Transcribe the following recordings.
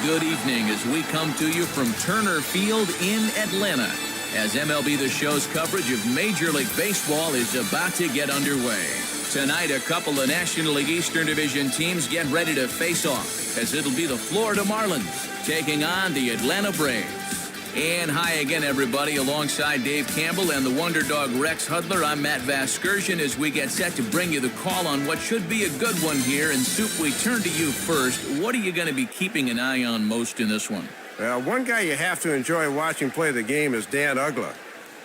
Good evening as we come to you from Turner Field in Atlanta as MLB The Show's coverage of Major League Baseball is about to get underway. Tonight, a couple of National League Eastern Division teams get ready to face off as it'll be the Florida Marlins taking on the Atlanta Braves. And hi again, everybody. Alongside Dave Campbell and the Wonder Dog Rex Hudler, I'm Matt Vasgersian as we get set to bring you the call on what should be a good one here. And Soup, we turn to you first. What are you going to be keeping an eye on most in this one? Well, one guy you have to enjoy watching play the game is Dan Uggla.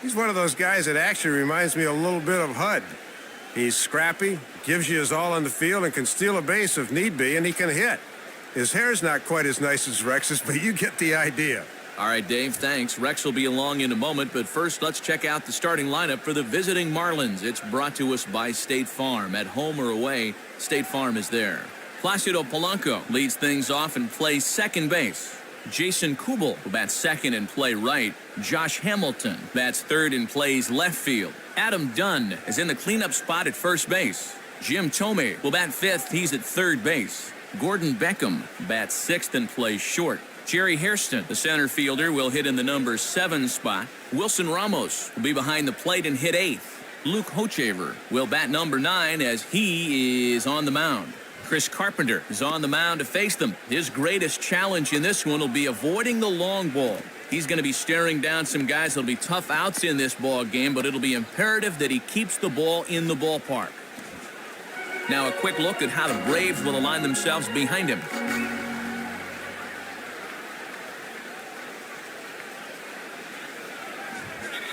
He's one of those guys that actually reminds me a little bit of Hud. He's scrappy, gives you his all on the field, and can steal a base if need be, and he can hit. His hair's not quite as nice as Rex's, but you get the idea. All right, Dave, thanks. Rex will be along in a moment, but first let's check out the starting lineup for the visiting Marlins. It's brought to us by State Farm. At home or away, State Farm is there. Placido Polanco leads things off and plays second base. Jason Kubel will bat second and play right. Josh Hamilton bats third and plays left field. Adam Dunn is in the cleanup spot at first base. Jim Thome will bat fifth. He's at third base. Gordon Beckham bats sixth and plays short. Jerry Hairston, the center fielder, will hit in the number 7 spot. Wilson Ramos will be behind the plate and hit 8th. Luke Hochevar will bat number 9 as he is on the mound. Chris Carpenter is on the mound to face them. His greatest challenge in this one will be avoiding the long ball. He's going to be staring down some guys that'll be tough outs in this ball game, but it'll be imperative that he keeps the ball in the ballpark. Now a quick look at how the Braves will align themselves behind him.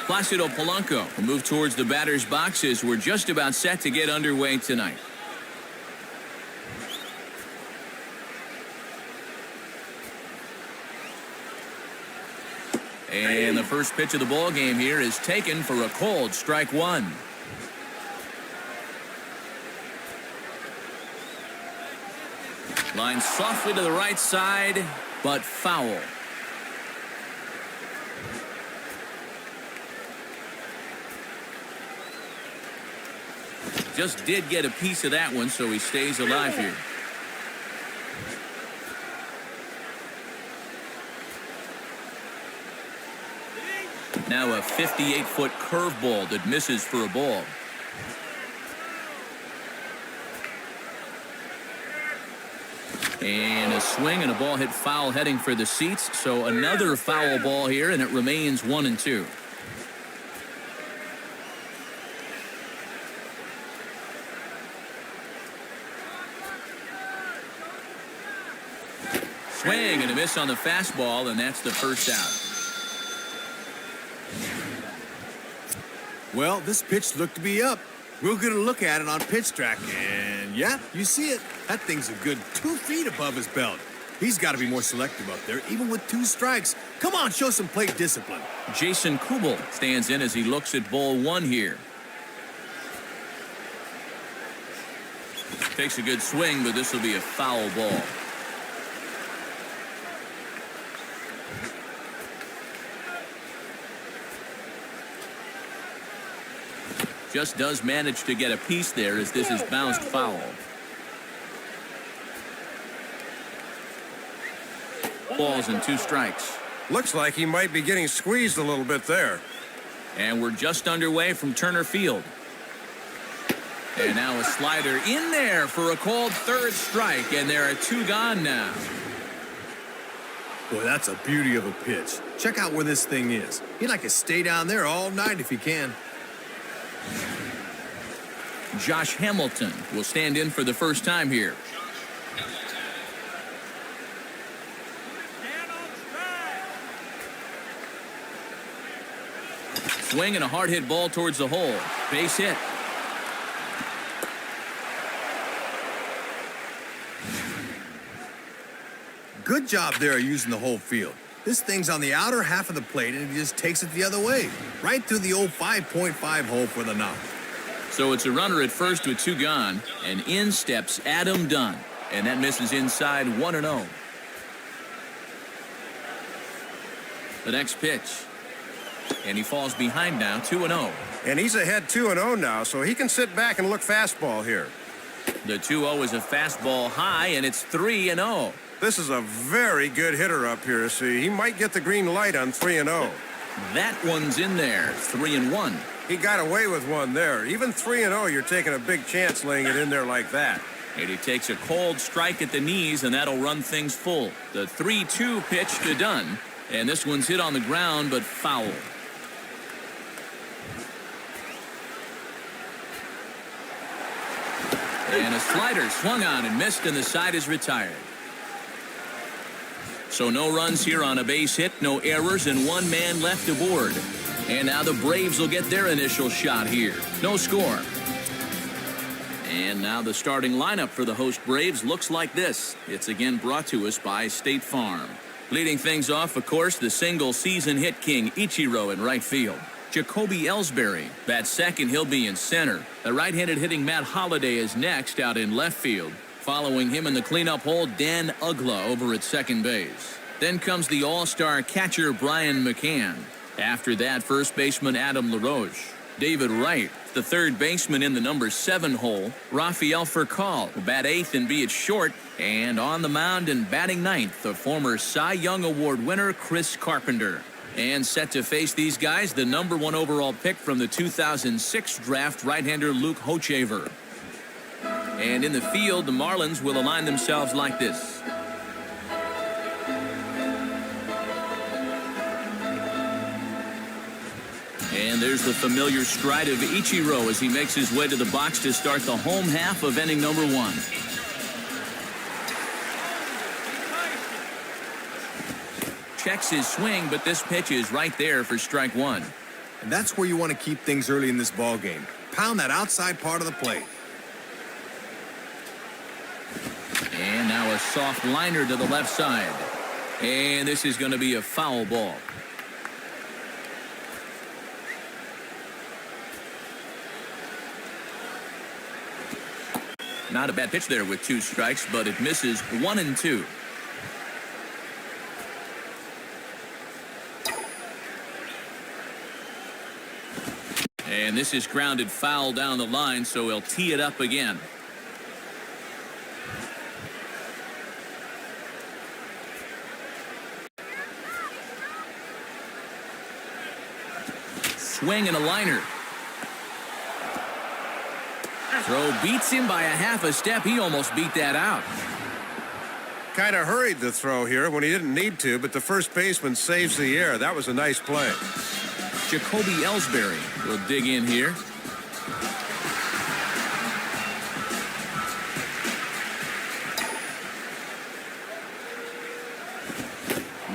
Placido Polanco will move towards the batter's box as we're just about set to get underway tonight. And the first pitch of the ball game here is taken for a cold strike one. Line softly to the right side, but foul. Just did get a piece of that one, so he stays alive here. Now a 58-foot curveball that misses for a ball. And a swing and a ball hit foul heading for the seats, so another foul ball here, and it remains 1-2. Swing and a miss on the fastball, and that's the first out. Well, this pitch looked to be up. We'll get a look at it on pitch track, and yeah, you see it. That thing's a good 2 feet above his belt. He's got to be more selective up there, even with 2 strikes. Come on, show some plate discipline. Jason Kubel stands in as he looks at ball 1 here. Takes a good swing, but this will be a foul ball. Just does manage to get a piece there as this is bounced foul. Balls and 2 strikes. Looks like he might be getting squeezed a little bit there. And we're just underway from Turner Field. And now a slider in there for a called third strike, and there are 2 gone now. Boy, that's a beauty of a pitch. Check out where this thing is. He'd like to stay down there all night if he can. Josh Hamilton will stand in for the first time here. Swing and a hard hit ball towards the hole. Base hit. Good job there using the whole field. This thing's on the outer half of the plate, and he just takes it the other way. Right through the old 5.5 hole for the knock. So it's a runner at first with 2 gone, and in steps Adam Dunn. And that misses inside 1-0. The next pitch. And he falls behind now, 2-0. And he's ahead 2-0 now, so he can sit back and look fastball here. The 2-0 is a fastball high, and it's 3-0. This is a very good hitter up here, so he might get the green light on 3-0. That one's in there, 3-1. He got away with one there. Even 3-0, you're taking a big chance laying it in there like that. And he takes a cold strike at the knees, and that'll run things full. The 3-2 pitch to Dunn, and this one's hit on the ground, but foul. And a slider swung on and missed, and the side is retired. So no runs here on a base hit, no errors, and one man left aboard. And now the Braves will get their initial shot here. No score. And now the starting lineup for the host Braves looks like this. It's again brought to us by State Farm. Leading things off, of course, the single-season hit king Ichiro in right field. Jacoby Ellsbury bats second. He'll be in center. The right-handed hitting Matt Holliday is next out in left field. Following him in the cleanup hole, Dan Ugla over at second base. Then comes the all-star catcher Brian McCann. After that, first baseman Adam LaRoche. David Wright, the third baseman in the number 7 hole. Rafael Furcal will bat 8th and be at short. And on the mound and batting 9th, the former Cy Young Award winner Chris Carpenter. And set to face these guys, the number 1 overall pick from the 2006 draft, right-hander Luke Hochevar. And in the field, the Marlins will align themselves like this. And there's the familiar stride of Ichiro as he makes his way to the box to start the home half of inning number 1. Checks his swing, but this pitch is right there for strike 1. And that's where you want to keep things early in this ball game. Pound that outside part of the plate. And now a soft liner to the left side. And this is going to be a foul ball. Not a bad pitch there with 2 strikes, but it misses 1 and 2. And this is grounded foul down the line, so he'll tee it up again. Swing and a liner. Throw beats him by a half a step. He almost beat that out. Kind of hurried the throw here when he didn't need to, but the first baseman saves the air. That was a nice play. Jacoby Ellsbury will dig in here.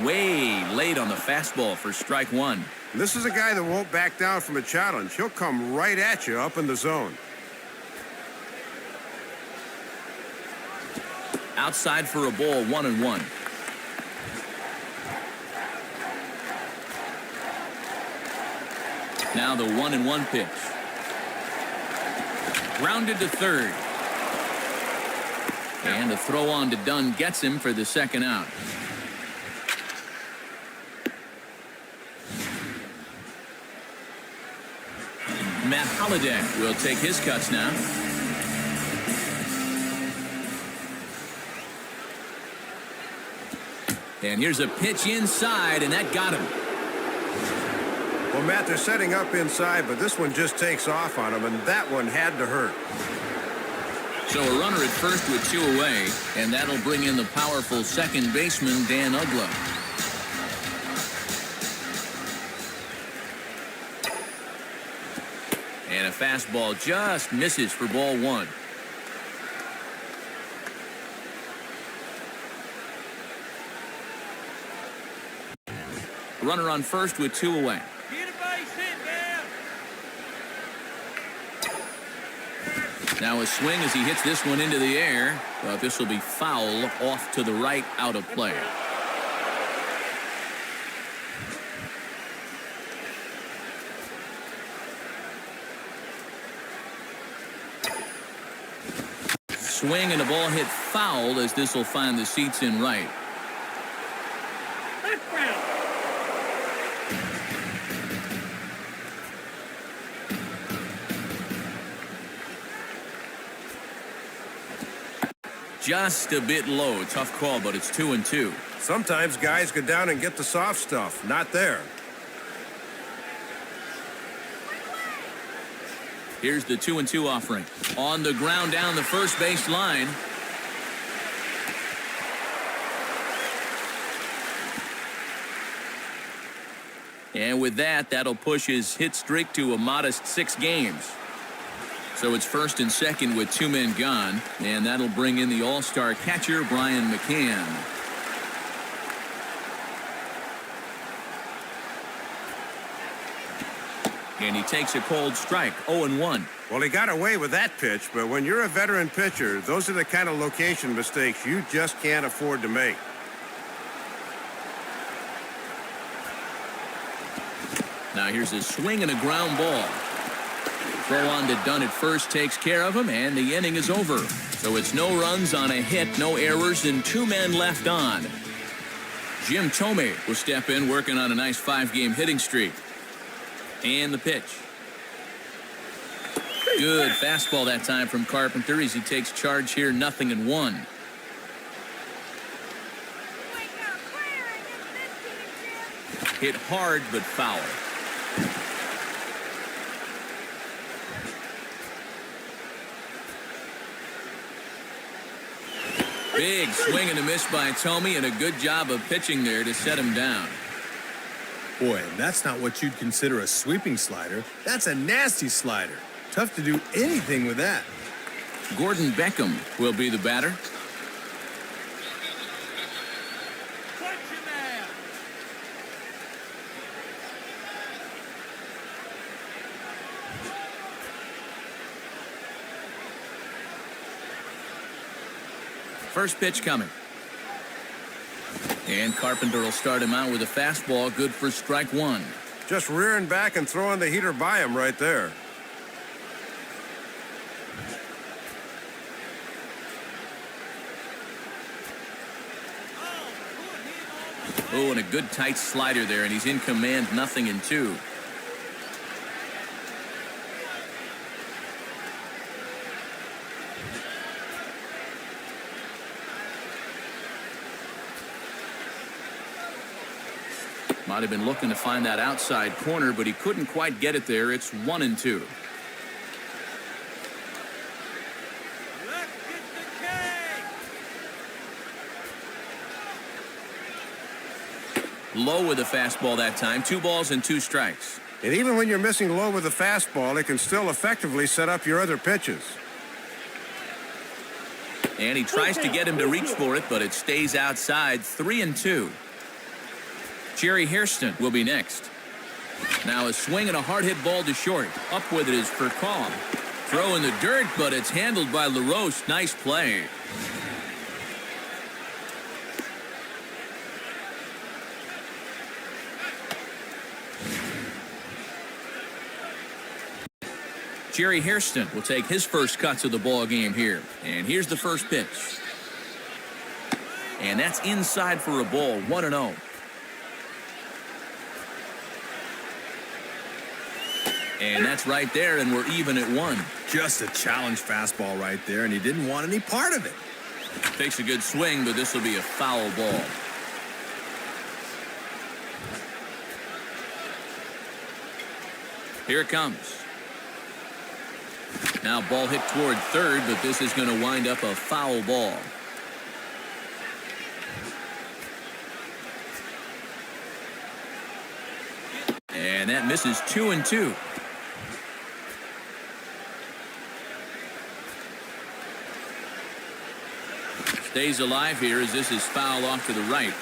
Way late on the fastball for strike 1. This is a guy that won't back down from a challenge. He'll come right at you up in the zone. Outside for a ball, 1-1. Now the 1-1 pitch. Grounded to third. And the throw on to Dunn gets him for the second out. Matt Holliday will take his cuts now. And here's a pitch inside, and that got him. Well, Matt, they're setting up inside, but this one just takes off on him, and that one had to hurt. So a runner at first with 2 away, and that'll bring in the powerful second baseman, Dan Ugla. And a fastball just misses for ball 1. Runner on first with 2 away. Get a base hit down. Now a swing as he hits this one into the air, but this will be foul off to the right, out of play. Swing and a ball hit foul as this will find the seats in right. just a bit low. Tough call, but it's 2-2. Sometimes guys go down and get the soft stuff. Not there. Here's the 2-2 offering. On the ground down the first base line. And with that, that'll push his hit streak to a modest 6 games. So it's first and second with 2 men gone, and that'll bring in the all-star catcher, Brian McCann. And he takes a cold strike, 0-1. Well, he got away with that pitch, but when you're a veteran pitcher, those are the kind of location mistakes you just can't afford to make. Now here's a swing and a ground ball. Throw on to Dunn at first takes care of him, and the inning is over. So it's no runs on a hit, no errors, and 2 men left on. Jim Thome will step in, working on a nice 5-game hitting streak. And the pitch. Good fastball that time from Carpenter as he takes charge here, 0-1. Hit hard but foul. Big swing and a miss by Thome, and a good job of pitching there to set him down. Boy, that's not what you'd consider a sweeping slider. That's a nasty slider. Tough to do anything with that. Gordon Beckham will be the batter. First pitch coming. And Carpenter will start him out with a fastball, good for strike 1. Just rearing back and throwing the heater by him right there. Oh, and a good tight slider there, and he's in command, 0-2. Might have been looking to find that outside corner, but he couldn't quite get it there. It's 1-2. Low with a fastball that time. 2 balls and 2 strikes. And even when you're missing low with a fastball, it can still effectively set up your other pitches. And he tries to get him to reach for it, but it stays outside. 3-2. Jerry Hairston will be next. Now a swing and a hard hit ball to short. Up with it is Furcaw. Throw in the dirt, but it's handled by LaRoche. Nice play. Jerry Hairston will take his first cuts of the ball game here. And here's the first pitch. And that's inside for a ball, 1-0. And that's right there, and we're even at 1. Just a challenge fastball right there, and he didn't want any part of it. Takes a good swing, but this will be a foul ball. Here it comes. Now ball hit toward third, but this is going to wind up a foul ball. And that misses 2-2. Stays alive here as this is foul off to the right.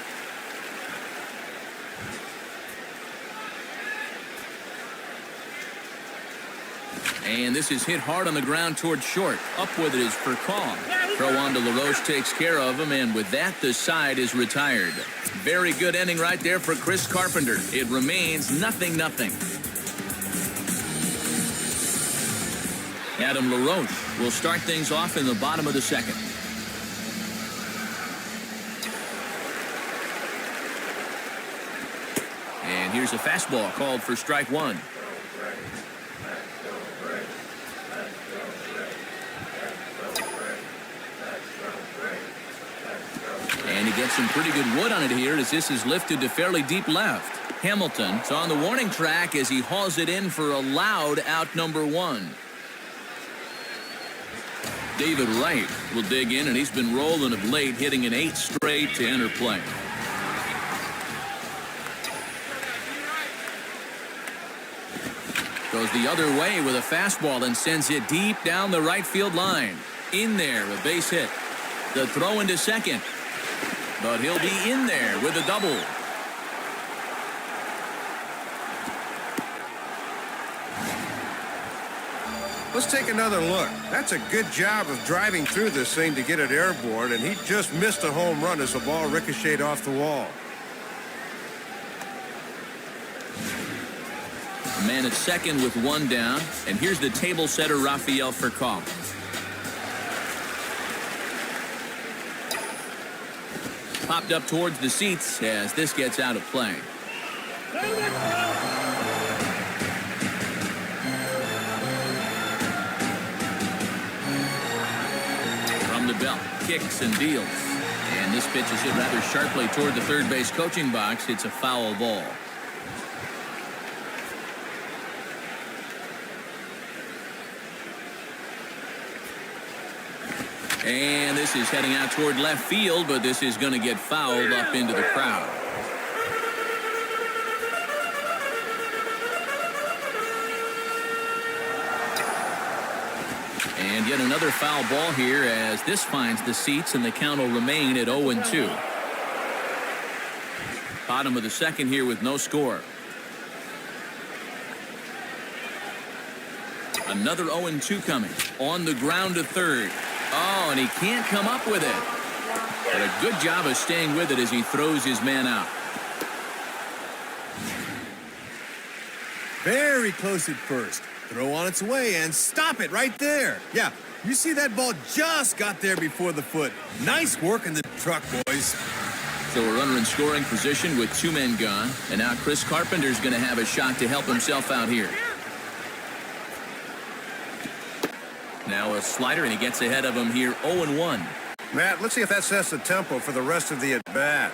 And this is hit hard on the ground toward short. Up with it is Furcaw. Throw on to LaRoche takes care of him, and with that, the side is retired. Very good inning right there for Chris Carpenter. It remains 0-0. Adam LaRoche will start things off in the bottom of the second. And here's a fastball called for strike 1. gets some pretty good wood on it here as this is lifted to fairly deep left. Hamilton's on the warning track as he hauls it in for a loud out number 1. David Wright will dig in, and he's been rolling of late, hitting an 8 straight to enter play. Goes the other way with a fastball and sends it deep down the right field line. In there, a base hit. The throw into second. But he'll be in there with a double. Let's take another look. That's a good job of driving through this thing to get it airborne, and he just missed a home run as the ball ricocheted off the wall. A man at second with 1 down, and here's the table setter Rafael Furcal. Popped up towards the seats as this gets out of play. From the belt, kicks and deals. And this pitch is hit rather sharply toward the third base coaching box. It's a foul ball. And this is heading out toward left field, but this is going to get fouled up into the crowd. And yet another foul ball here as this finds the seats, and the count will remain at 0-2. Bottom of the second here with no score. Another 0-2 coming. On the ground to third. Oh, and he can't come up with it. But a good job of staying with it as he throws his man out. Very close at first. Throw on its way and stop it right there. Yeah, you see that ball just got there before the foot. Nice work in the truck, boys. So a runner in scoring position with 2 men gone. And now Chris Carpenter's going to have a shot to help himself out here. Now a slider, and he gets ahead of him here, 0-1. Matt, let's see if that sets the tempo for the rest of the at-bat.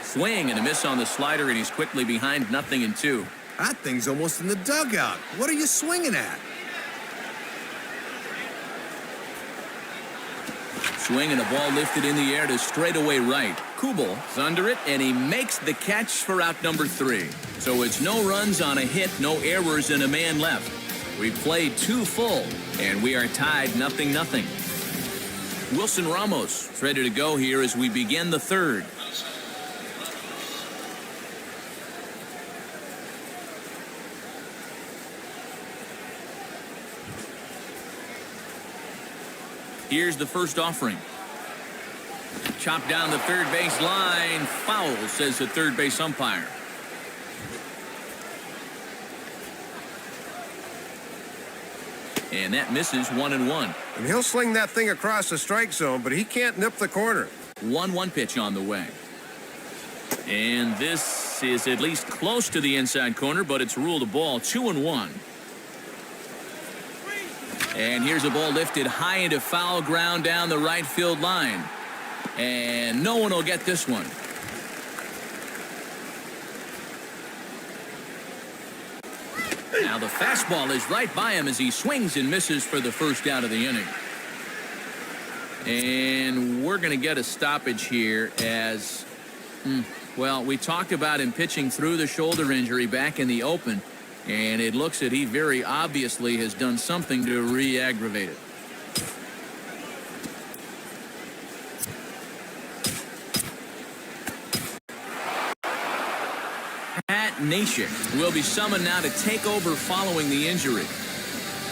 Swing and a miss on the slider, and he's quickly behind 0-2. That thing's almost in the dugout. What are you swinging at? Swing and a ball lifted in the air to straightaway right. Kubal's under it, and he makes the catch for out number 3. So it's no runs on a hit, no errors, and a man left. We've played 2 full, and we are tied 0-0. Wilson Ramos is ready to go here as we begin the third. Here's the first offering. Chopped down the third base line. Foul, says the third base umpire. And that misses 1-1. And he'll sling that thing across the strike zone, but he can't nip the corner. 1-1 pitch on the way. And this is at least close to the inside corner, but it's ruled a ball. 2-1. And here's a ball lifted high into foul ground down the right field line. And no one will get this one. Now the fastball is right by him as he swings and misses for the first out of the inning. And we're going to get a stoppage here as, well, we talked about him pitching through the shoulder injury back in the open. And it looks that he very obviously has done something to re-aggravate it. Pat Nashik will be summoned now to take over following the injury.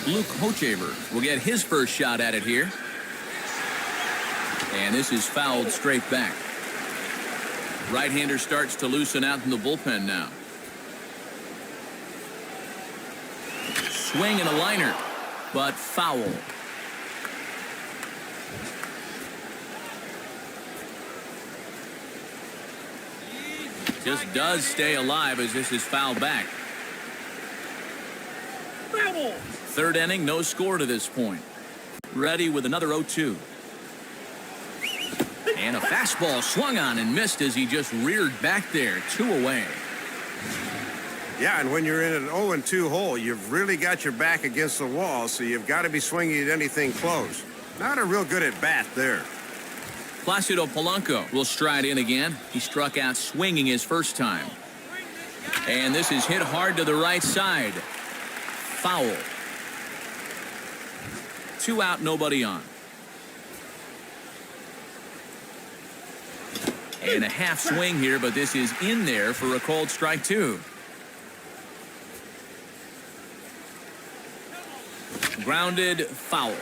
Luke Hochaver will get his first shot at it here. And this is fouled straight back. Right-hander starts to loosen out in the bullpen now. Swing and a liner, but foul. Just does stay alive as this is fouled back. Third inning, no score to this point. Ready with another 0-2. And a fastball swung on and missed as he just reared back there. 2 away. Yeah, and when you're in an 0-2 hole, you've really got your back against the wall, so you've got to be swinging at anything close. Not a real good at bat there. Placido Polanco will stride in again. He struck out swinging his first time. And this is hit hard to the right side. Foul. 2 out, nobody on. And a half swing here, but this is in there for a called strike 2. Grounded, foul.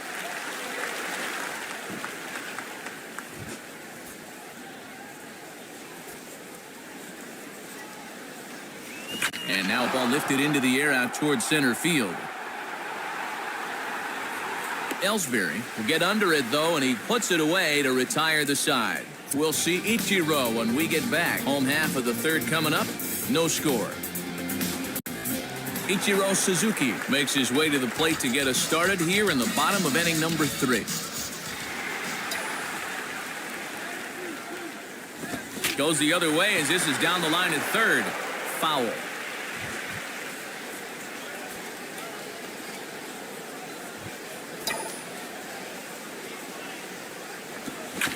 And now a ball lifted into the air out towards center field. Ellsbury will get under it, though, and he puts it away to retire the side. We'll see Ichiro when we get back. Home half of the third coming up. No score. Ichiro Suzuki makes his way to the plate to get us started here in the bottom of inning number 3. Goes the other way as this is down the line at third. Foul.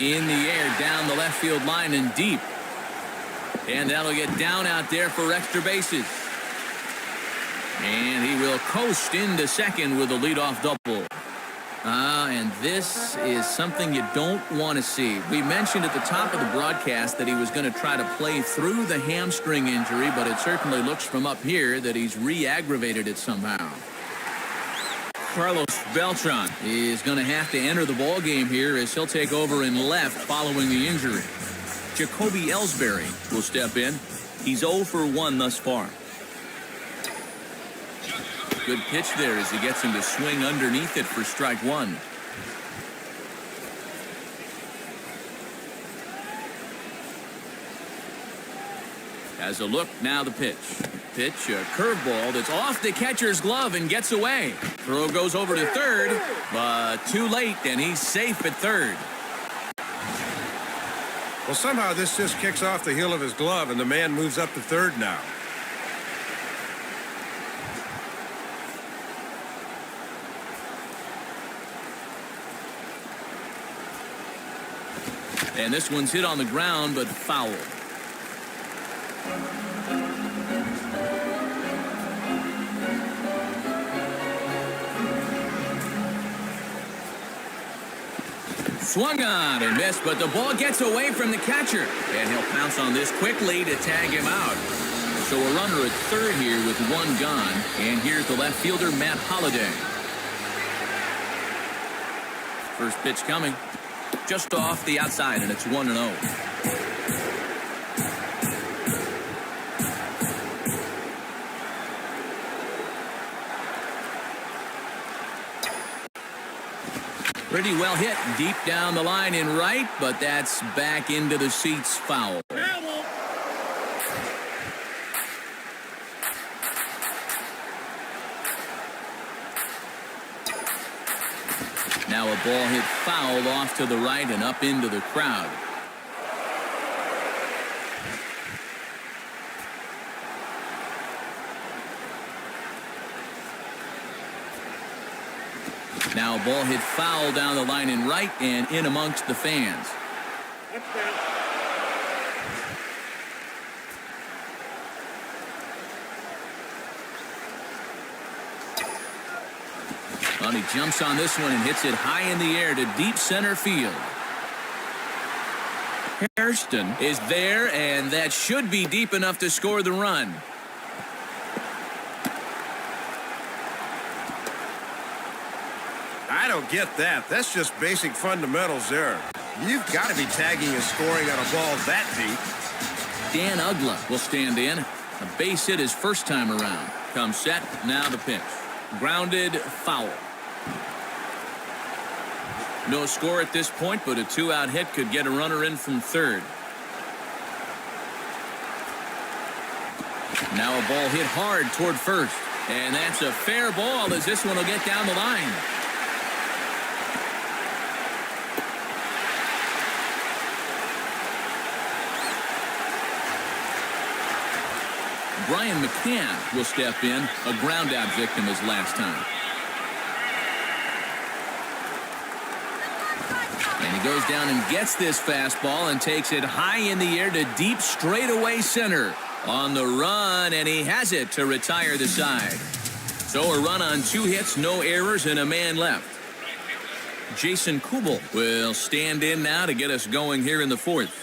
In the air, down the left field line and deep. And that'll get down out there for extra bases. And he will coast into second with a leadoff double. And this is something you don't want to see. We mentioned at the top of the broadcast that he was going to try to play through the hamstring injury, but it certainly looks from up here that he's re-aggravated it somehow. Carlos Beltran is going to have to enter the ball game here as he'll take over in left following the injury. Jacoby Ellsbury will step in. He's 0 for 1 thus far. Good pitch there as he gets him to swing underneath it for strike 1. As a look, now the pitch. Pitch, a curveball that's off the catcher's glove and gets away. Throw goes over to third, but too late, and he's safe at third. Well, somehow this just kicks off the heel of his glove, and the man moves up to third now. And this one's hit on the ground, but foul. Swung on and missed, but the ball gets away from the catcher. And he'll pounce on this quickly to tag him out. So a runner at third here with 1 gone. And here's the left fielder, Matt Holliday. First pitch coming. Just off the outside, and it's 1-0. Pretty well hit deep down the line in right, but that's back into the seats, foul. Now a ball hit foul off to the right and up into the crowd. Now a ball hit foul down the line in right and in amongst the fans. Well, he jumps on this one and hits it high in the air to deep center field. Hairston is there, and that should be deep enough to score the run. I don't get that. That's just basic fundamentals there. You've got to be tagging and scoring on a ball that deep. Dan Ugla will stand in. A base hit his first time around. Comes set, now the pitch. Grounded, foul. No score at this point, but a 2-out hit could get a runner in from third. Now a ball hit hard toward first. And that's a fair ball as this one will get down the line. Brian McCann will step in, a ground-out victim his last time. And he goes down and gets this fastball and takes it high in the air to deep straightaway center. On the run, and he has it to retire the side. So a run on 2 hits, no errors, and a man left. Jason Kubel will stand in now to get us going here in the 4th.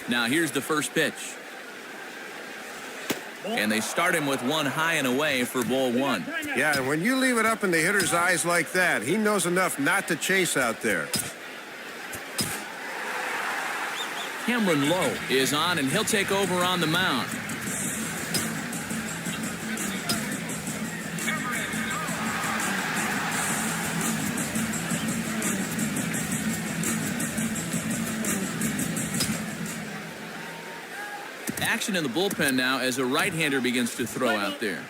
Now here's the first pitch. And they start him with one high and away for ball 1. Yeah, and when you leave it up in the hitter's eyes like that, he knows enough not to chase out there. Cameron Lowe is on, and he'll take over on the mound. Action in the bullpen now as a right-hander begins to throw out there.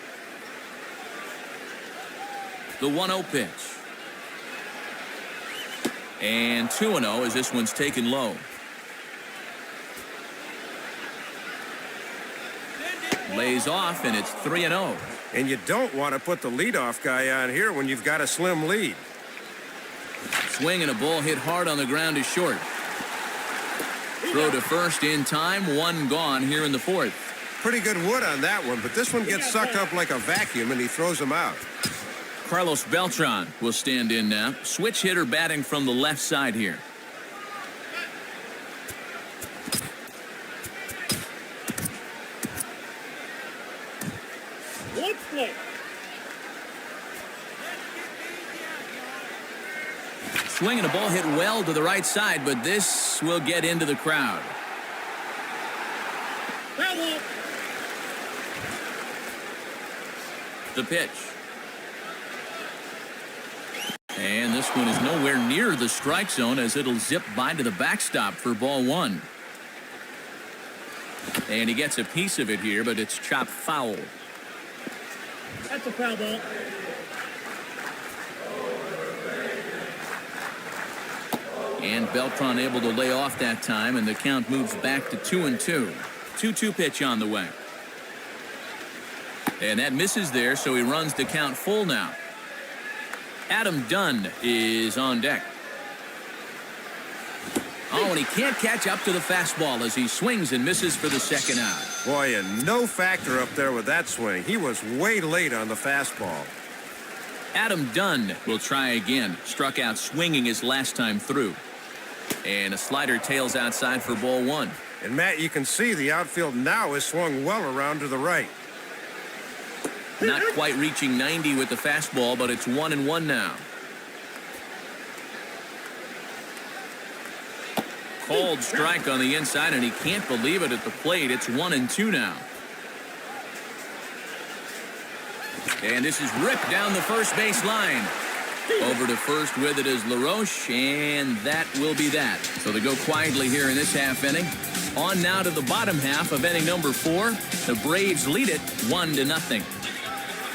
The 1-0 pitch. And 2-0 as this one's taken low. Lays off, and it's 3-0. And you don't want to put the leadoff guy on here when you've got a slim lead. Swing and a ball hit hard on the ground is short. Throw to first in time, 1 gone here in the 4th. Pretty good wood on that one, but this one gets sucked up like a vacuum, and he throws him out. Carlos Beltran will stand in now. Switch hitter batting from the left side here. Swing and a ball hit well to the right side, but this will get into the crowd. The pitch. And this one is nowhere near the strike zone as it'll zip by to the backstop for ball 1. And he gets a piece of it here, but it's chopped foul. That's a foul ball. And Beltran able to lay off that time, and the count moves back to 2-2. 2-2 pitch on the way. And that misses there, so he runs the count full now. Adam Dunn is on deck. Oh, and he can't catch up to the fastball as he swings and misses for the second out. Boy, and no factor up there with that swing. He was way late on the fastball. Adam Dunn will try again. Struck out swinging his last time through. And a slider tails outside for ball 1. And, Matt, you can see the outfield now is swung well around to the right. Not quite reaching 90 with the fastball, but it's 1-1 now. Cold strike on the inside, and he can't believe it at the plate. It's 1-2 now. And this is ripped down the first base line. Over to first with it is LaRoche, and that will be that. So they go quietly here in this half inning. On now to the bottom half of inning number 4. The Braves lead it 1-0.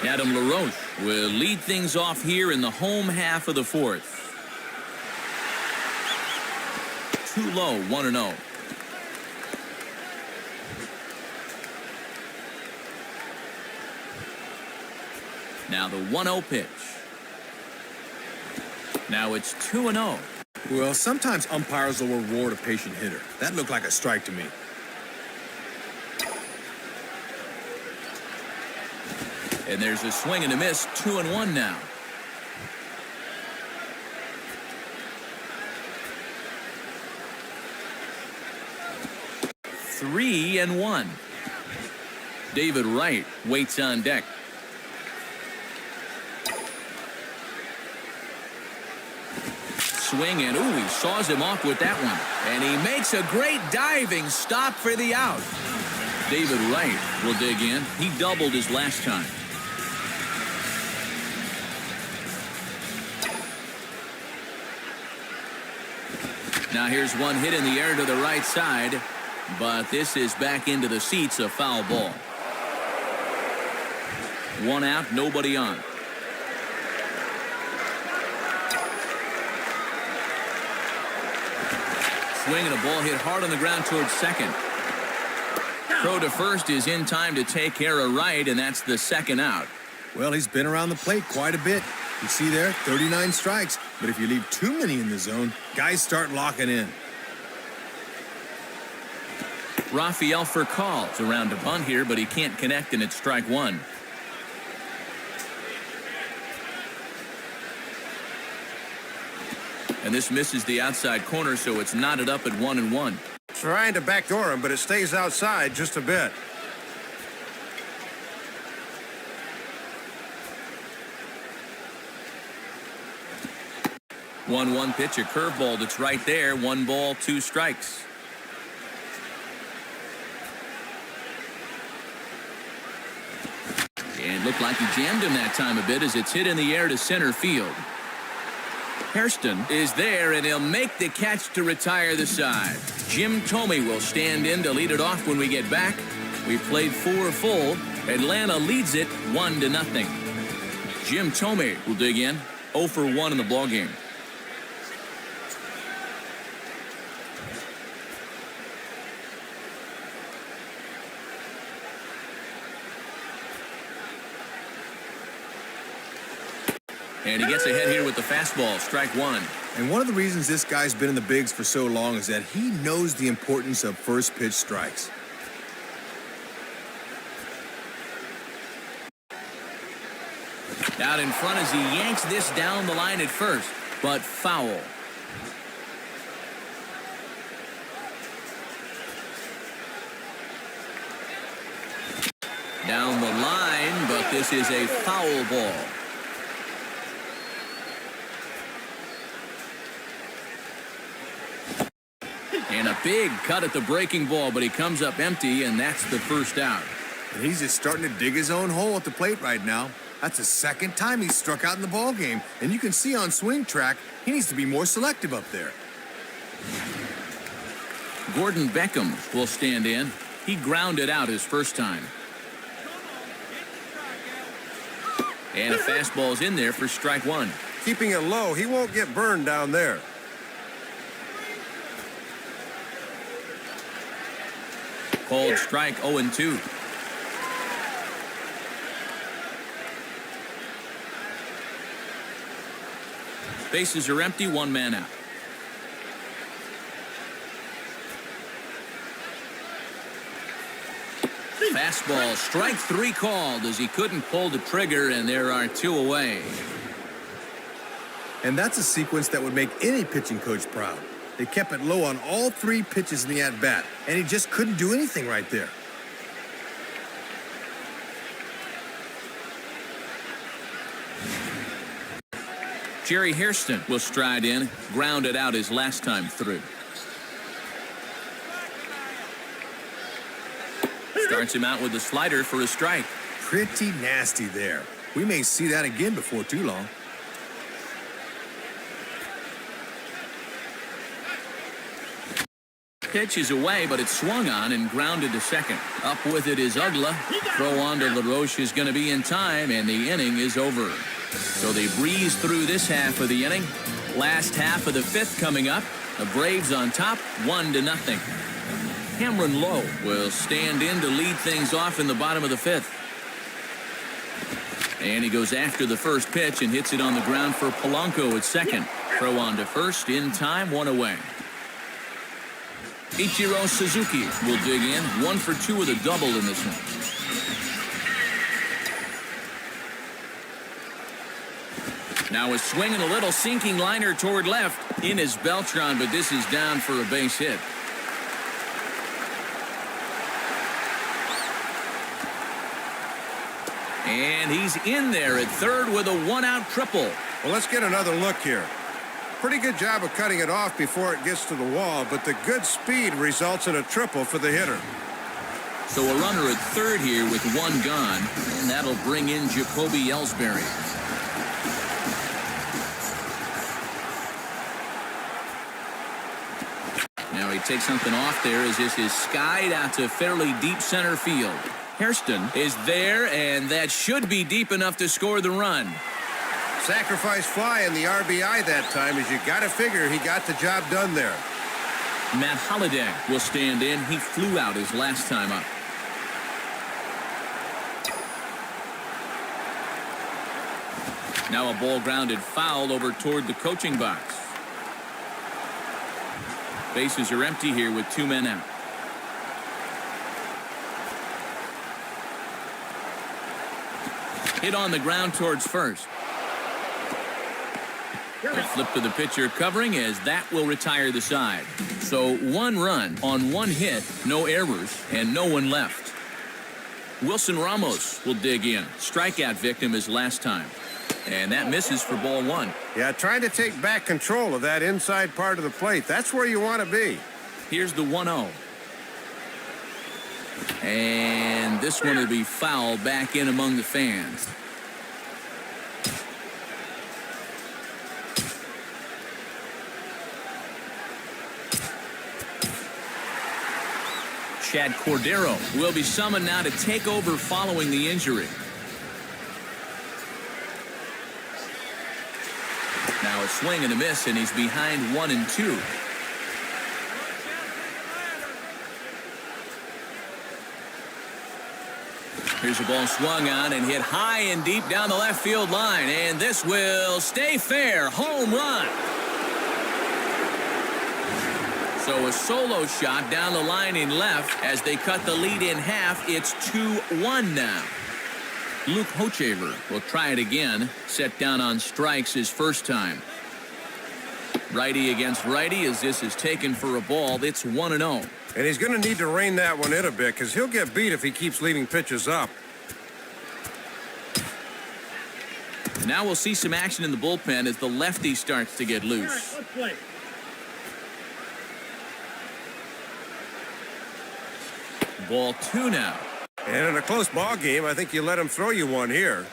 Adam LaRoche will lead things off here in the home half of the 4th. Too low, 1-0. Now the 1-0 pitch. Now it's 2-0. Well, sometimes umpires will reward a patient hitter. That looked like a strike to me. And there's a swing and a miss, 2-1 now. Three and 1. David Wright waits on deck. Swing, and ooh, he saws him off with that one. And he makes a great diving stop for the out. David Wright will dig in. He doubled his last time. Now here's one hit in the air to the right side, but this is back into the seats, a foul ball. 1 out, nobody on. Swing, and a ball hit hard on the ground towards second. Throw to first is in time to take care of Wright, and that's the second out. Well, he's been around the plate quite a bit. You see there, 39 strikes. But if you leave too many in the zone, guys start locking in. Rafael Furcal's around to bunt here, but he can't connect, and it's strike 1. And this misses the outside corner, so it's knotted up at 1-1. Trying to backdoor him, but it stays outside just a bit. One pitch, a curveball that's right there. 1 ball, 2 strikes. And looked like he jammed him that time a bit as it's hit in the air to center field. Hairston is there, and he'll make the catch to retire the side. Jim Thome will stand in to lead it off when we get back. We've played 4 full. Atlanta leads it 1-0. Jim Thome will dig in. 0 for 1 in the ballgame. And he gets ahead here with the fastball, strike 1. And one of the reasons this guy's been in the bigs for so long is that he knows the importance of first pitch strikes. Out in front as he yanks this down the line at first, but foul. Down the line, but this is a foul ball. And a big cut at the breaking ball, but he comes up empty, and that's the first out. And he's just starting to dig his own hole at the plate right now. That's the second time he's struck out in the ball game, and you can see on swing track he needs to be more selective up there. Gordon Beckham will stand in. He grounded out his first time. And a fastball's in there for strike 1. Keeping it low, he won't get burned down there. Called strike 0-2. Bases are empty, 1 man out. Fastball, strike 3 called as he couldn't pull the trigger, and there are 2 away. And that's a sequence that would make any pitching coach proud. They kept it low on all 3 pitches in the at-bat, and he just couldn't do anything right there. Jerry Hairston will stride in, grounded out his last time through. Starts him out with a slider for a strike. Pretty nasty there. We may see that again before too long. Pitch is away, but it's swung on and grounded to second. Up with it is Ugla. Throw on to LaRoche is going to be in time, and the inning is over. So they breeze through this half of the inning. Last half of the fifth coming up. The Braves on top, 1-0. Cameron Lowe will stand in to lead things off in the bottom of the fifth. And he goes after the first pitch and hits it on the ground for Polanco at second. Throw on to first, in time, 1 away. Ichiro Suzuki will dig in, 1 for 2 with a double in this one. Now a swing and a little sinking liner toward left. In is Beltran, but this is down for a base hit. And he's in there at third with a 1-out triple. Well, let's get another look here. Pretty good job of cutting it off before it gets to the wall, but the good speed results in a triple for the hitter. So a runner at third here with 1 gone, and that'll bring in Jacoby Ellsbury. Now he takes something off there as this is skied out to fairly deep center field. Hairston is there, and that should be deep enough to score the run. Sacrifice fly in the RBI that time, as you got to figure he got the job done there. Matt Holliday will stand in. He flew out his last time up. Now a ball grounded foul over toward the coaching box. Bases are empty here with 2 men out. Hit on the ground towards first. A flip to the pitcher covering as that will retire the side. So 1 run on 1 hit, no errors, and no one left. Wilson Ramos will dig in. Strikeout victim his last time. And that misses for ball 1. Yeah, trying to take back control of that inside part of the plate. That's where you want to be. Here's the 1-0. And this one will be foul back in among the fans. Chad Cordero will be summoned now to take over following the injury. Now a swing and a miss, and he's behind 1-2. Here's a ball swung on and hit high and deep down the left field line, and this will stay fair. Home run. So a solo shot down the line in left as they cut the lead in half. It's 2-1 now. Luke Hochever will try it again. Set down on strikes his first time. Righty against righty as this is taken for a ball. It's 1-0. And he's going to need to rein that one in a bit because he'll get beat if he keeps leaving pitches up. And now we'll see some action in the bullpen as the lefty starts to get loose. All right, let's play. Ball 2 now. And in a close ball game, I think you let him throw you one here.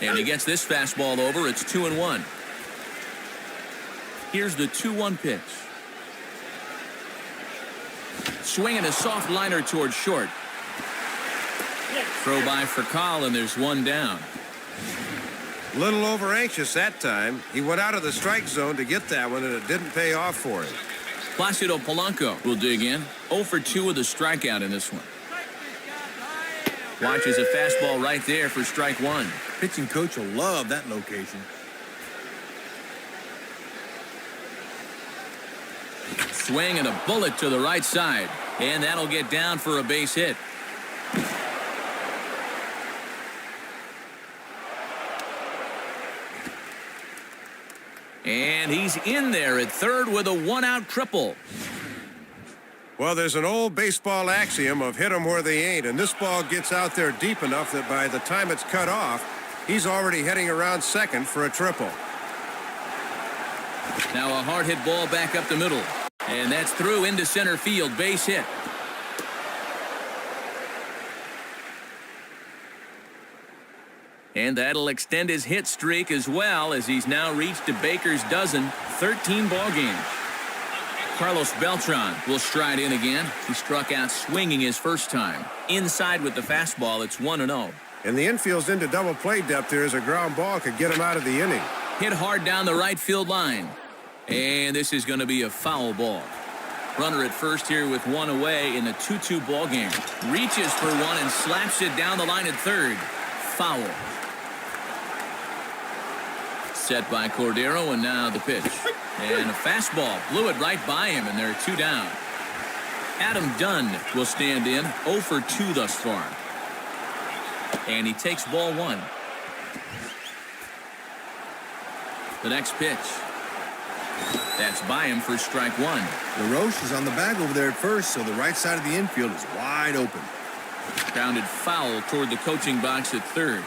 And he gets this fastball over. It's 2-1. Here's the 2-1 pitch. Swinging a soft liner towards short. Throw by for Call, and there's 1 down. A little over anxious that time. He went out of the strike zone to get that one, and it didn't pay off for him. Placido Polanco will dig in. 0 for 2 with a strikeout in this one. Watches a fastball right there for strike 1. Pitching coach will love that location. Swing and a bullet to the right side. And that'll get down for a base hit. And he's in there at third with a 1-out triple. Well, there's an old baseball axiom of hit 'em where they ain't, and this ball gets out there deep enough that by the time it's cut off, he's already heading around second for a triple. Now a hard hit ball back up the middle. And that's through into center field, base hit. And that'll extend his hit streak as well, as he's now reached a Baker's dozen, 13 ball games. Carlos Beltran will stride in again. He struck out swinging his first time. Inside with the fastball, it's 1-0. And the infield's into double play depth here as a ground ball could get him out of the inning. Hit hard down the right field line. And this is going to be a foul ball. Runner at first here with one away in the 2-2 ball game. Reaches for one and slaps it down the line at third. Foul. Set by Cordero, and now the pitch. And a fastball blew it right by him, and there are two down. Adam Dunn will stand in, 0 for 2 thus far. And he takes ball one. The next pitch. That's by him for strike one. LaRoche is on the bag over there at first, so the right side of the infield is wide open. Grounded foul toward the coaching box at third.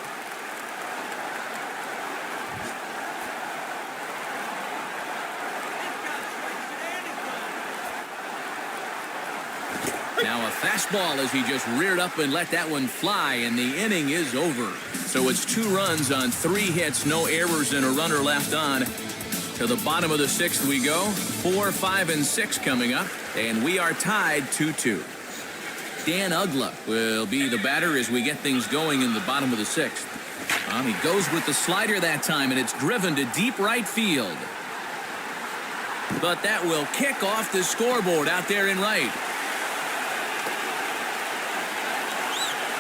Now a fastball as he just reared up and let that one fly, and the inning is over. So it's 2 runs on 3 hits, no errors, and a runner left on. To the bottom of the 6th we go. 4, 5, and 6 coming up, and we are tied 2-2. Dan Ugla will be the batter as we get things going in the bottom of the 6th. He goes with the slider that time, and it's driven to deep right field. But that will kick off the scoreboard out there in right.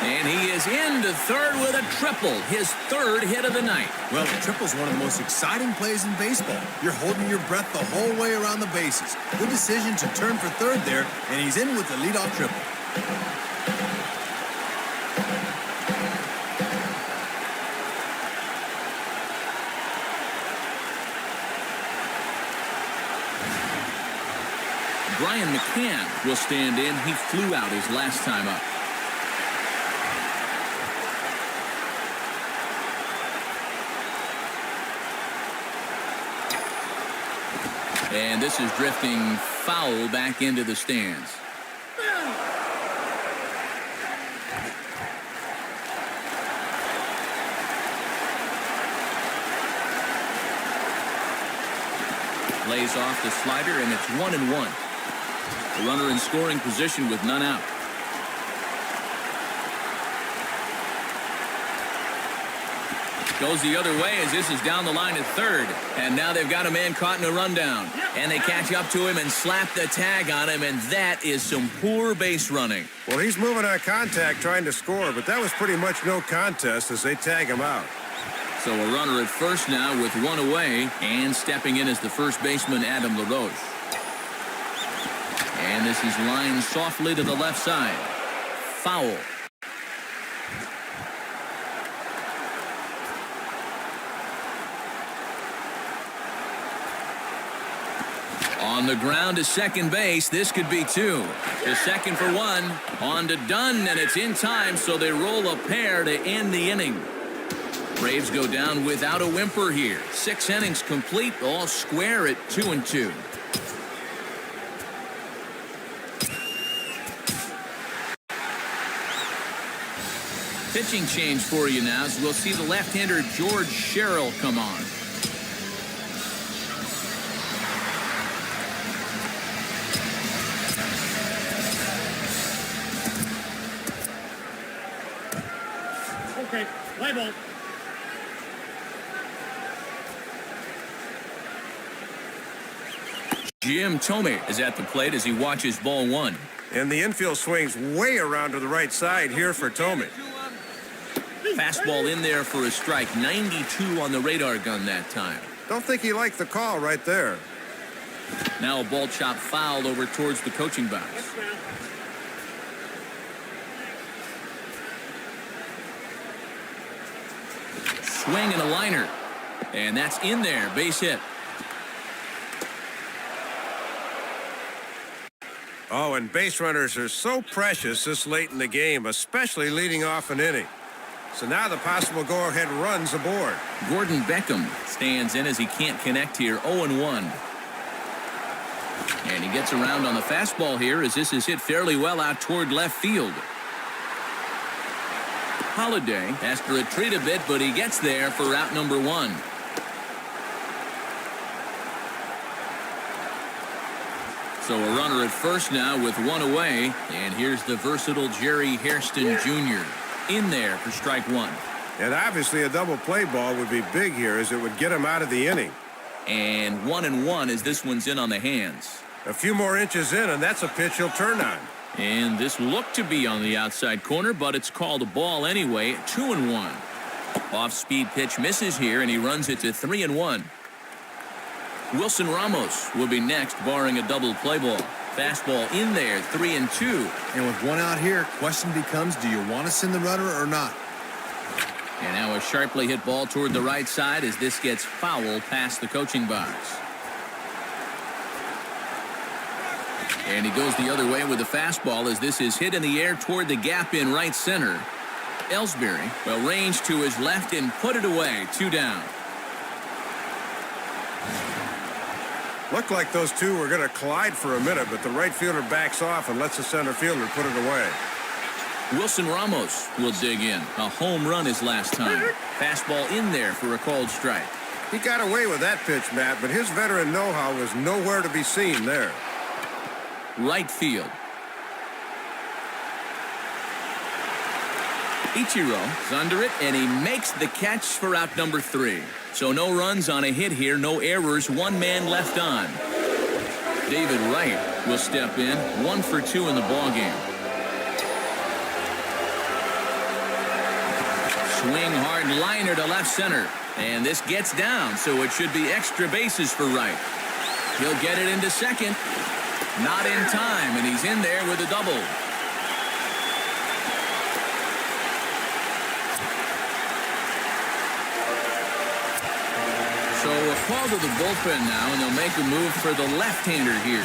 And he is into third with a triple, his 3rd hit of the night. Well, a triple is one of the most exciting plays in baseball. You're holding your breath the whole way around the bases. Good decision to turn for third there, and he's in with the leadoff triple. Brian McCann will stand in. He flew out his last time up. And this is drifting foul back into the stands. Lays off the slider, and it's 1-1. The runner in scoring position with none out. Goes the other way as this is down the line at third. And now they've got a man caught in a rundown. And they catch up to him and slap the tag on him, and that is some poor base running. Well, he's moving on contact trying to score, but that was pretty much no contest as they tag him out. So a runner at first now with one away, and stepping in as the first baseman, Adam LaRoche. And this is lined softly to the left side. Foul. On the ground to second base, this could be 2. To second for 1. On to Dunn, and it's in time, so they roll a pair to end the inning. Braves go down without a whimper here. 6 innings complete, all square at 2-2. Pitching change for you now, as we'll see the left-hander George Sherrill come on. Okay, play ball. Jim Thome is at the plate as he watches ball one. And the infield swings way around to the right side here for Thome. Fastball in there for a strike. 92 on the radar gun that time. Don't think he liked the call right there. Now a ball chop fouled over towards the coaching box. Swing and a liner. And that's in there. Base hit. Oh, and base runners are so precious this late in the game, especially leading off an inning. So now the possible go-ahead run's aboard. Gordon Beckham stands in as he can't connect here. 0-1. And he gets around on the fastball here as this is hit fairly well out toward left field. Holiday has to retreat a bit, but he gets there for out number 1. So a runner at first now with 1 away. And here's the versatile Jerry Hairston Jr. in there for strike 1. And obviously a double play ball would be big here, as it would get him out of the inning. And 1-1 as this one's in on the hands. A few more inches in, and that's a pitch he'll turn on. And this looked to be on the outside corner, but it's called a ball anyway. 2-1. Off-speed pitch misses here, and he runs it to 3-1. Wilson Ramos will be next, barring a double play ball. Fastball in there, 3-2. And with 1 out here, question becomes, do you want to send the runner or not? And now a sharply hit ball toward the right side as this gets foul past the coaching box. And he goes the other way with a fastball as this is hit in the air toward the gap in right center. Ellsbury will range to his left and put it away. 2 down. Looked like those two were going to collide for a minute, but the right fielder backs off and lets the center fielder put it away. Wilson Ramos will dig in. A home run his last time. Fastball in there for a called strike. He got away with that pitch, Matt, but his veteran know-how was nowhere to be seen there. Right field. Ichiro's under it, and he makes the catch for out number 3. So no runs on a hit here, no errors, 1 man left on. David Wright will step in, 1 for 2 in the ballgame. Swing hard liner to left center, and this gets down, so it should be extra bases for Wright. He'll get it into second. Not in time, and he's in there with a double. So a call to the bullpen now, and they'll make a move for the left-hander here.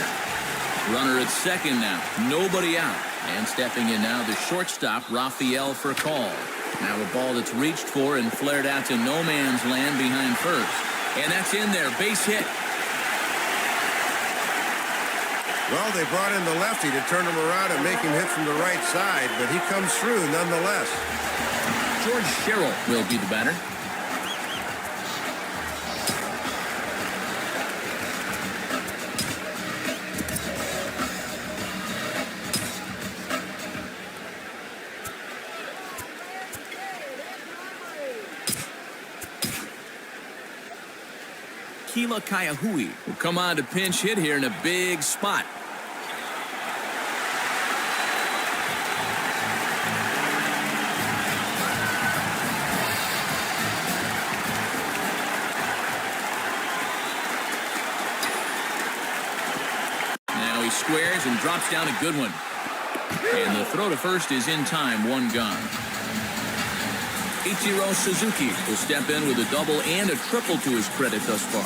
Runner at second now, nobody out. And stepping in now, the shortstop, Raphael, for a call. Now a ball that's reached for and flared out to no man's land behind first. And that's in there, base hit. Well, they brought in the lefty to turn him around and make him hit from the right side, but he comes through nonetheless. George Sherrill will be the batter. Kila Kaiahui will come on to pinch hit here in a big spot. Now he squares and drops down a good one. And the throw to first is in time, 1 gone. Ichiro Suzuki will step in with a double and a triple to his credit thus far.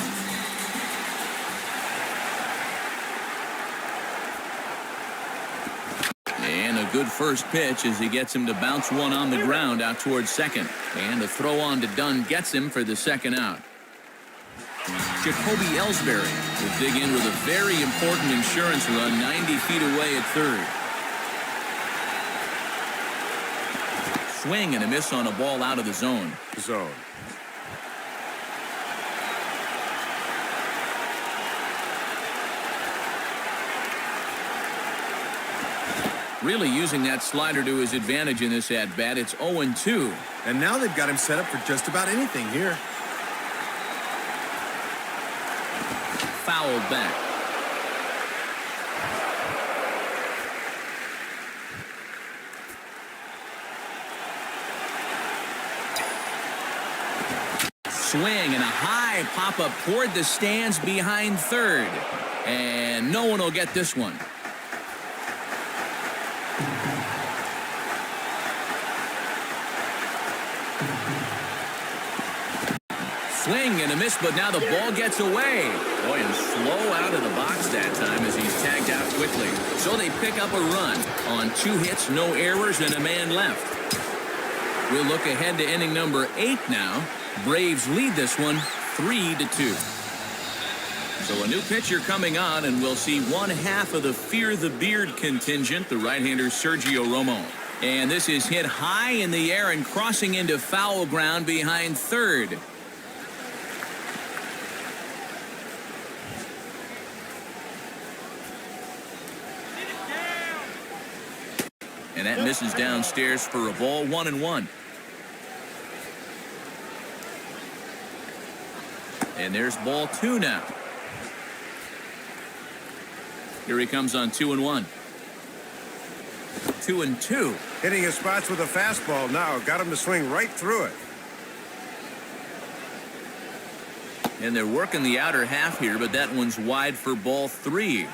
And a good first pitch as he gets him to bounce one on the ground out towards second. And the throw on to Dunn gets him for the second out. Jacoby Ellsbury will dig in with a very important insurance run 90 feet away at third. Swing and a miss on a ball out of the zone. Really using that slider to his advantage in this at-bat. It's 0-2. And now they've got him set up for just about anything here. Fouled back. Swing and a high pop-up toward the stands behind third. And no one will get this one. Swing and a miss, but now the ball gets away. Boy, and slow out of the box that time as he's tagged out quickly. So they pick up a run on 2 hits, no errors, and a man left. We'll look ahead to inning number 8 now. Braves lead this one 3-2. So a new pitcher coming on, and we'll see one half of the Fear the Beard contingent, the right-hander Sergio Romo. And this is hit high in the air and crossing into foul ground behind third. And that misses downstairs for a ball, 1-1. And there's ball 2 now. Here he comes on 2-1. 2-2. Hitting his spots with a fastball now. Got him to swing right through it. And they're working the outer half here, but that one's wide for ball 3.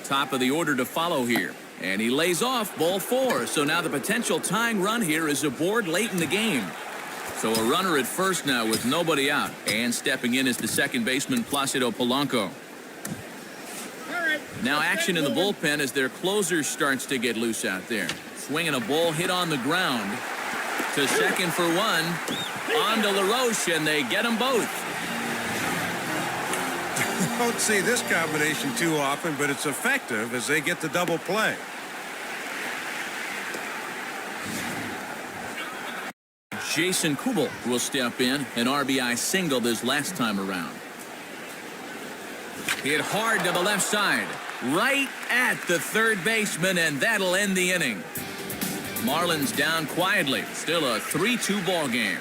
Top of the order to follow here. And he lays off ball 4. So now the potential tying run here is aboard late in the game. So a runner at first now with nobody out. And stepping in is the second baseman, Placido Polanco. Now action in the bullpen as their closer starts to get loose out there. Swinging a ball hit on the ground. To second for 1. On to LaRoche, and they get them both. Don't see this combination too often, but it's effective as they get the double play. Jason Kubel will step in, an RBI single this last time around. Hit hard to the left side, right at the third baseman, and that'll end the inning. Marlins down quietly, still a 3-2 ball game.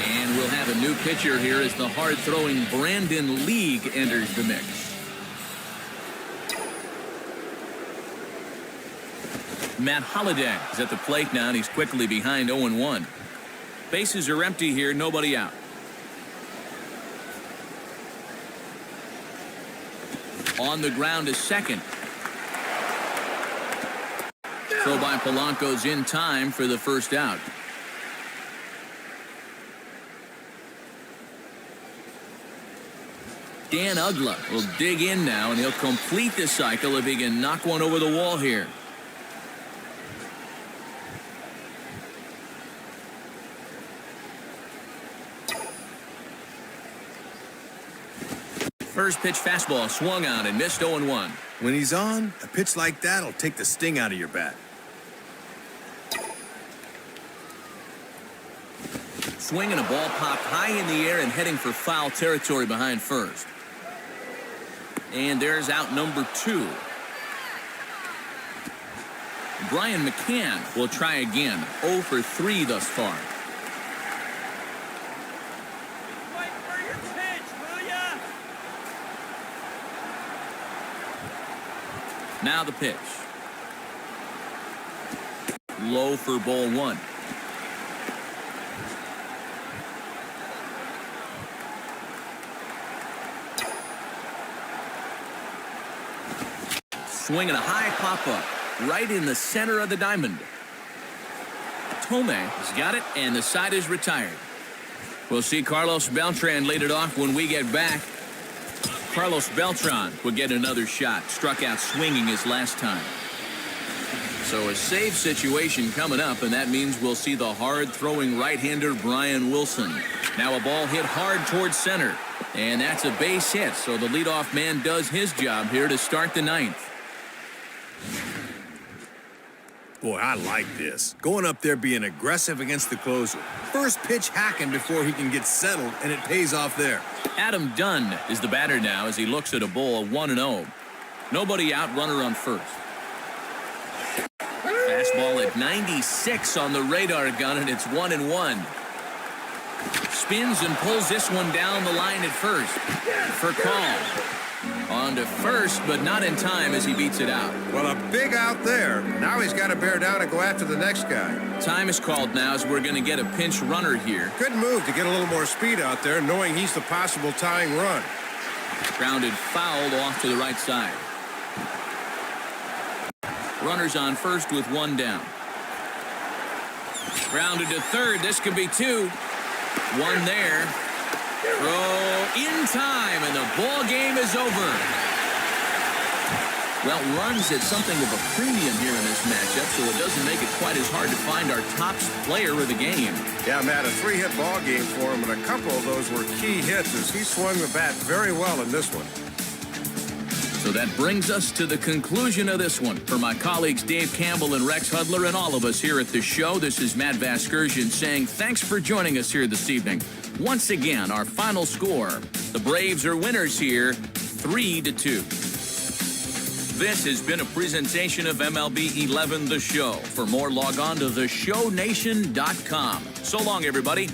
And we'll have a new pitcher here as the hard-throwing Brandon League enters the mix. Matt Holliday is at the plate now, and he's quickly behind 0-1. Bases are empty here, nobody out. On the ground is second. Throw by Polanco's in time for the first out. Dan Uggla will dig in now, and he'll complete the cycle if he can knock one over the wall here. First pitch fastball swung on and missed 0-1. When he's on, a pitch like that will take the sting out of your bat. Swinging a ball popped high in the air and heading for foul territory behind first. And there's out number 2. Brian McCann will try again. 0 for 3 thus far. Now the pitch. Low for ball 1. Swinging a high pop-up right in the center of the diamond. Tome has got it, and the side is retired. We'll see Carlos Beltran lead it off when we get back. Carlos Beltran would get another shot. Struck out swinging his last time. So a save situation coming up, and that means we'll see the hard-throwing right-hander Brian Wilson. Now a ball hit hard towards center, and that's a base hit. So the leadoff man does his job here to start the 9th. Boy, I like this. Going up there being aggressive against the closer. First pitch hacking before he can get settled, and it pays off there. Adam Dunn is the batter now as he looks at a ball 1-0. Nobody out, runner on first. Fastball at 96 on the radar gun, and it's 1-1. Spins and pulls this one down the line at first. For call. On to first, but not in time as he beats it out. Well, a big out there. Now he's got to bear down and go after the next guy. Time is called now as we're going to get a pinch runner here. Good move to get a little more speed out there, knowing he's the possible tying run. Grounded fouled off to the right side. Runners on first with 1 down. Grounded to third. This could be 2. 1 there. Throw in time, and the ball game is over. Well, runs at something of a premium here in this matchup, so it doesn't make it quite as hard to find our top player of the game. Yeah, Matt, a 3-hit ball game for him, and a couple of those were key hits as he swung the bat very well in this one. So that brings us to the conclusion of this one. For my colleagues Dave Campbell and Rex Hudler and all of us here at the show, this is Matt Vasgersian saying thanks for joining us here this evening. Once again, our final score, the Braves are winners here, 3-2. This has been a presentation of MLB 11 The Show. For more, log on to theshownation.com. So long, everybody.